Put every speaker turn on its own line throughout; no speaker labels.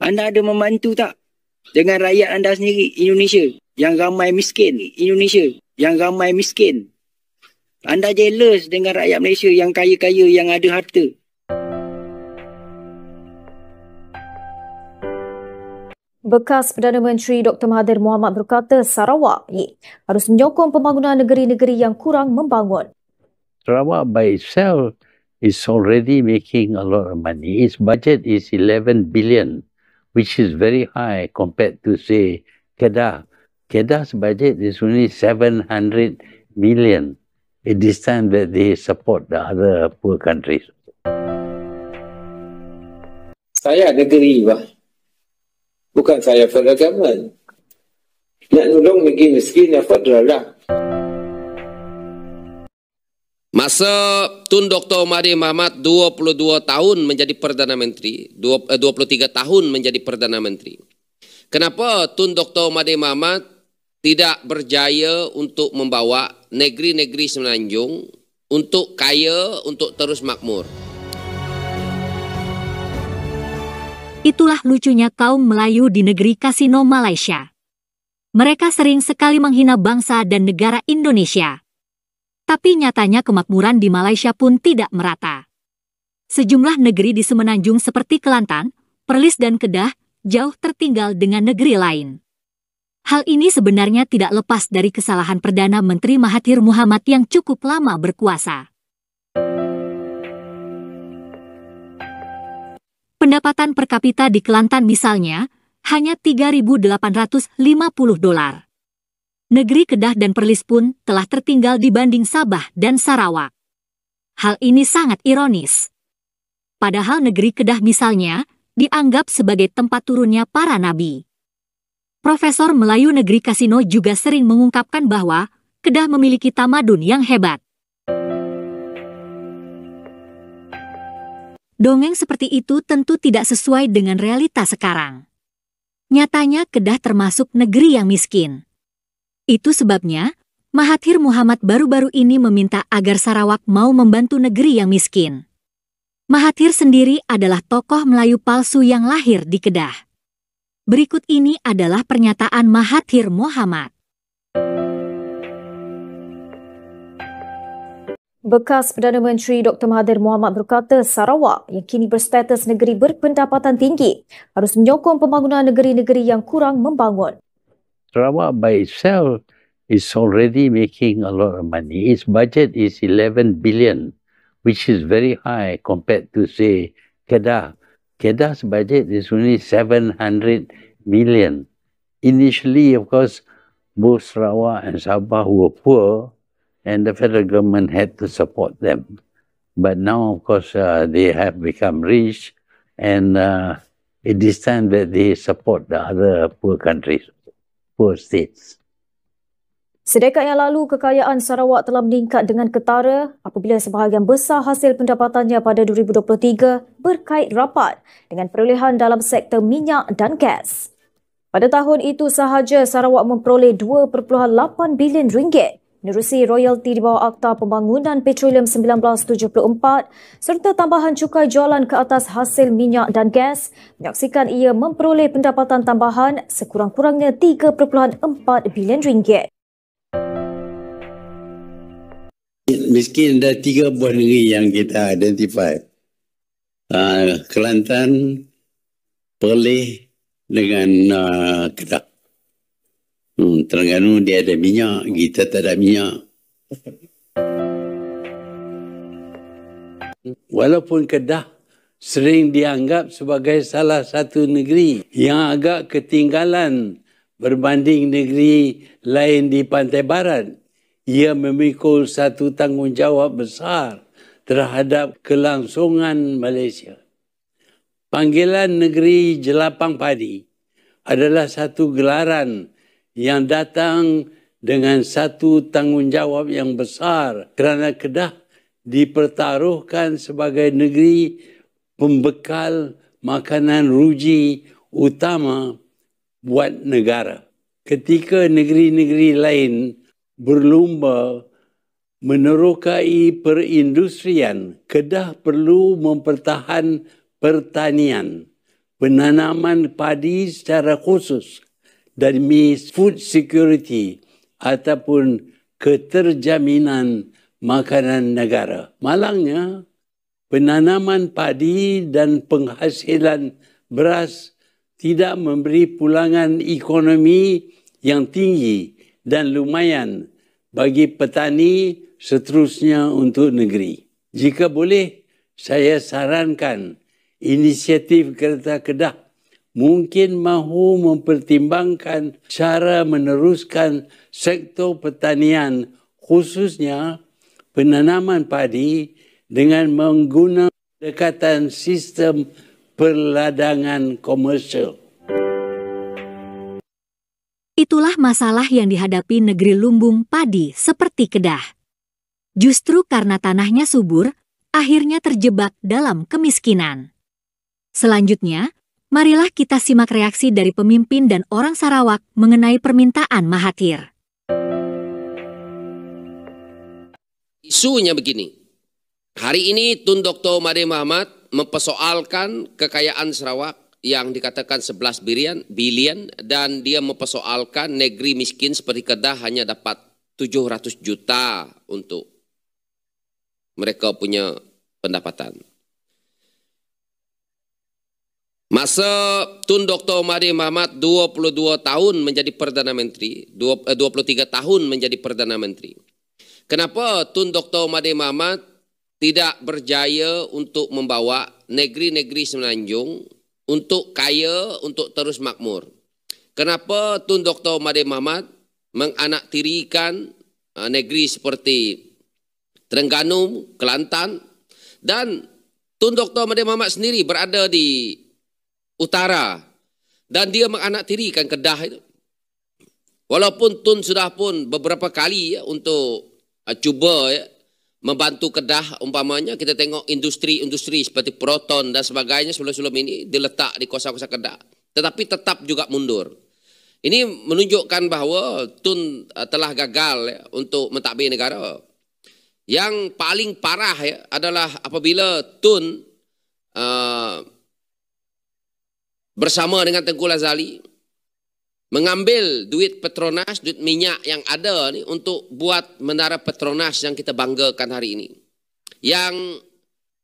Anda ada membantu tak dengan rakyat anda sendiri, Indonesia, yang ramai miskin? Indonesia, yang ramai miskin. Anda jealous dengan rakyat Malaysia yang kaya-kaya, yang ada harta.
Bekas Perdana Menteri Dr. Mahathir Mohamad berkata Sarawak harus menyokong pembangunan negeri-negeri yang kurang membangun.
Sarawak by itself is already making a lot of money. Its budget is 11 billion, which is very high compared to, say, Kedah. Kedah's budget is only 700 million. It is time that they support the other poor countries.
Saya negeri, bah. Bukan saya federal government. Nak tolong negeri miskin ya federal lah.
Masa Tun Dr. Mahathir Mohamad 22 tahun menjadi Perdana Menteri, 23 tahun menjadi Perdana Menteri. Kenapa Tun Dr. Mahathir Mohamad tidak berjaya untuk membawa negeri-negeri Semenanjung untuk kaya, untuk terus makmur?
Itulah lucunya kaum Melayu di negeri kasino Malaysia. Mereka sering sekali menghina bangsa dan negara Indonesia. Tapi nyatanya kemakmuran di Malaysia pun tidak merata. Sejumlah negeri di Semenanjung seperti Kelantan, Perlis dan Kedah jauh tertinggal dengan negeri lain. Hal ini sebenarnya tidak lepas dari kesalahan Perdana Menteri Mahathir Mohamad yang cukup lama berkuasa. Pendapatan per kapita di Kelantan misalnya hanya $3.850. Negeri Kedah dan Perlis pun telah tertinggal dibanding Sabah dan Sarawak. Hal ini sangat ironis. Padahal negeri Kedah misalnya dianggap sebagai tempat turunnya para nabi. Profesor Melayu Negeri Kasino juga sering mengungkapkan bahwa Kedah memiliki tamadun yang hebat. Dongeng seperti itu tentu tidak sesuai dengan realitas sekarang. Nyatanya Kedah termasuk negeri yang miskin. Itu sebabnya Mahathir Mohamad baru-baru ini meminta agar Sarawak mau membantu negeri yang miskin. Mahathir sendiri adalah tokoh Melayu palsu yang lahir di Kedah. Berikut ini adalah pernyataan Mahathir Mohamad.
Bekas Perdana Menteri Dr. Mahathir Mohamad berkata Sarawak yang kini berstatus negeri berpendapatan tinggi harus menyokong pembangunan negeri-negeri yang kurang membangun.
Sarawak by itself is already making a lot of money. Its budget is 11 billion, which is very high compared to, say, Kedah. Kedah's budget is only 700 million. Initially, of course, both Sarawak and Sabah were poor, and the federal government had to support them. But now, of course, they have become rich, and it is time that they support the other poor countries, poor states.
Sedekad yang lalu, kekayaan Sarawak telah meningkat dengan ketara apabila sebahagian besar hasil pendapatannya pada 2023 berkait rapat dengan perolehan dalam sektor minyak dan gas. Pada tahun itu sahaja, Sarawak memperoleh RM2.8 bilion menerusi royalti di bawah Akta Pembangunan Petroleum 1974 serta tambahan cukai jualan ke atas hasil minyak dan gas menyaksikan ia memperoleh pendapatan tambahan sekurang-kurangnya RM3.4 bilion.
Miskin ada 3 buah negeri yang kita identify. Kelantan, Perlis dengan Kedah. Terengganu dia ada minyak, kita tak ada minyak.
Walaupun Kedah sering dianggap sebagai salah satu negeri yang agak ketinggalan berbanding negeri lain di pantai barat, ia memikul satu tanggungjawab besar terhadap kelangsungan Malaysia. Panggilan negeri Jelapang Padi adalah satu gelaran yang datang dengan satu tanggungjawab yang besar kerana Kedah dipertaruhkan sebagai negeri pembekal makanan ruji utama buat negara. Ketika negeri-negeri lain berlumba menerokai perindustrian, Kedah perlu mempertahan pertanian penanaman padi secara khusus demi food security ataupun keterjaminan makanan negara. Malangnya, penanaman padi dan penghasilan beras tidak memberi pulangan ekonomi yang tinggi dan lumayan bagi petani seterusnya untuk negeri. Jika boleh, saya sarankan inisiatif Kereta Kedah mungkin mahu mempertimbangkan cara meneruskan sektor pertanian khususnya penanaman padi dengan menggunakan pendekatan sistem perladangan komersial.
Itulah masalah yang dihadapi negeri lumbung padi seperti Kedah. Justru karena tanahnya subur, akhirnya terjebak dalam kemiskinan. Selanjutnya, marilah kita simak reaksi dari pemimpin dan orang Sarawak mengenai permintaan Mahathir.
Isunya begini. Hari ini Tun Dr. Mahathir Mohamad mempersoalkan kekayaan Sarawak yang dikatakan 11 bilion dan dia mempersoalkan negeri miskin seperti Kedah hanya dapat 700 juta untuk mereka punya pendapatan. Masa Tun Dr. Mahathir Mohamad 22 tahun menjadi Perdana Menteri, 23 tahun menjadi Perdana Menteri. Kenapa Tun Dr. Mahathir Mohamad tidak berjaya untuk membawa negeri-negeri Semenanjung untuk kaya, untuk terus makmur? Kenapa Tun Dr. Mahathir Mohamad menganaktirikan negeri seperti Terengganu, Kelantan, dan Tun Dr. Mahathir Mohamad sendiri berada di utara dan dia menganaktirikan Kedah itu. Walaupun Tun sudah pun beberapa kali untuk cuba membantu Kedah, umpamanya kita tengok industri-industri seperti Proton dan sebagainya sebelum-sebelum ini diletak di kawasan-kawasan Kedah, tetapi tetap juga mundur. Ini menunjukkan bahawa Tun telah gagal untuk mentadbir negara. Yang paling parah adalah apabila Tun bersama dengan Tengku Lazali mengambil duit Petronas, duit minyak yang ada ni untuk buat menara Petronas yang kita banggakan hari ini. Yang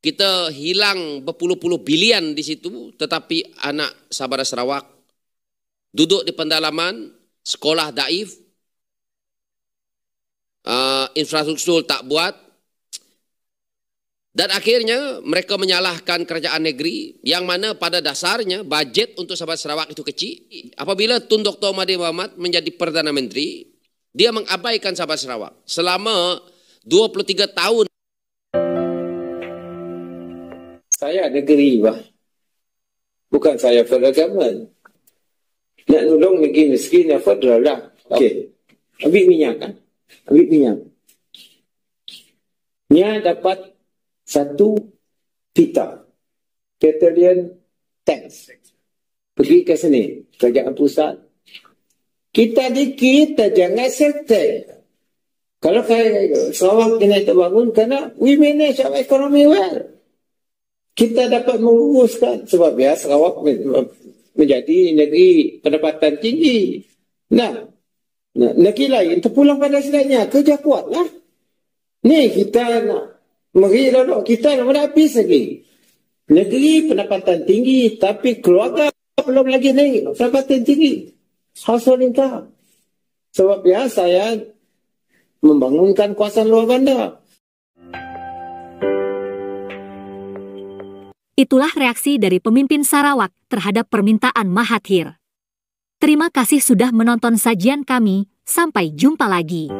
kita hilang berpuluh-puluh bilion di situ, tetapi anak Sabara Sarawak duduk di pendalaman, sekolah daif, infrastruktur tak buat, dan akhirnya mereka menyalahkan kerajaan negeri yang mana pada dasarnya bajet untuk Sabara Sarawak itu kecil. Apabila Tun Dr. Mahathir Mohamad menjadi Perdana Menteri, dia mengabaikan Sabara Sarawak selama 23 tahun.
Saya negeri, bukan saya federal government. Nak nolong negeri miskin, ya federal lah. Okey, ambil minyak kan? Ambil minyak. Nya dapat satu pita petroleum tax. Pergi ke sini, kerajaan pusat. Kita jangan settle. Kalau Sarawak kena terbangun, kerana we manage our economy well. Kita dapat menguruskan, sebab ya Sarawak menjadi negeri pendapatan tinggi. Nah, negeri lain terpulang pada sebenarnya, kerja kuat lah. Ni kita nak meri dulu, kita nak habis lagi. Negeri pendapatan tinggi, tapi keluarga belum lagi naik pendapatan tinggi. Household income. Sebab ya saya membangunkan kawasan luar bandar.
Itulah reaksi dari pemimpin Sarawak terhadap permintaan Mahathir. Terima kasih sudah menonton sajian kami. Sampai jumpa lagi.